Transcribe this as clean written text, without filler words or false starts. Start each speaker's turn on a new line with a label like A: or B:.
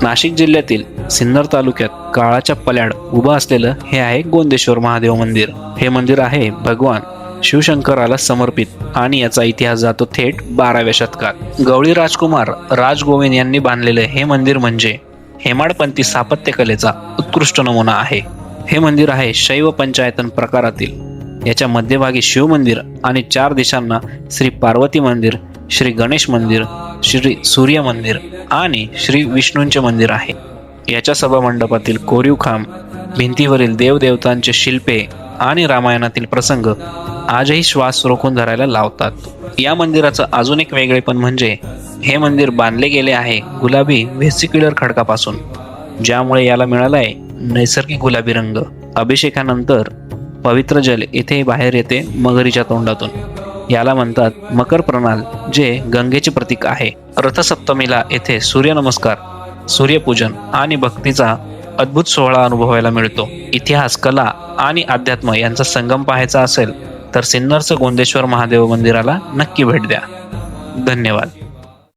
A: नाशिक जिल्ह्यातील सिन्नर तालुक्यात काळाच्या पल्याड उभं असलेलं हे आहे गोंदेश्वर महादेव मंदिर. हे मंदिर आहे भगवान शिवशंकराला समर्पित आणि याचा इतिहास जातो थेट 12व्या शतकात. गवळी राजकुमार राजगोविंद यांनी बांधलेले हे मंदिर म्हणजे हेमाडपंथी स्थापत्यकलेचा उत्कृष्ट नमुना आहे. हे मंदिर आहे शैव पंचायतन प्रकारातील. याच्या मध्यभागी शिव मंदिर आणि 4 दिशांना श्री पार्वती मंदिर, श्री गणेश मंदिर, श्री सूर्य मंदिर आणि श्री विष्णूंचे मंदिर आहे. याच्या सभामंडपातील कोरीव खांब, भिंतीवरील देवदेवतांचे शिल्पे आणि रामायणातील प्रसंग आजही श्वास रोखून धरायला लावतात. या मंदिराचं अजून एक वेगळेपण म्हणजे हे मंदिर बांधले गेले आहे गुलाबी व्हेसिक्युलर खडकापासून, ज्यामुळे याला मिळाला आहे नैसर्गिक गुलाबी रंग. अभिषेकानंतर पवित्र जल येथे बाहेर येते मगरीच्या तोंडातून. याला म्हणतात मकर प्रणाल, जे गंगेचे प्रतीक आहे. रथसप्तमीला येथे सूर्यनमस्कार, सूर्यपूजन आणि भक्तीचा अद्भुत सोहळा अनुभवायला मिळतो. इतिहास, कला आणि अध्यात्म यांचा संगम पाहायचा असेल तर सिन्नरचं गोंदेश्वर महादेव मंदिराला नक्की भेट द्या. धन्यवाद.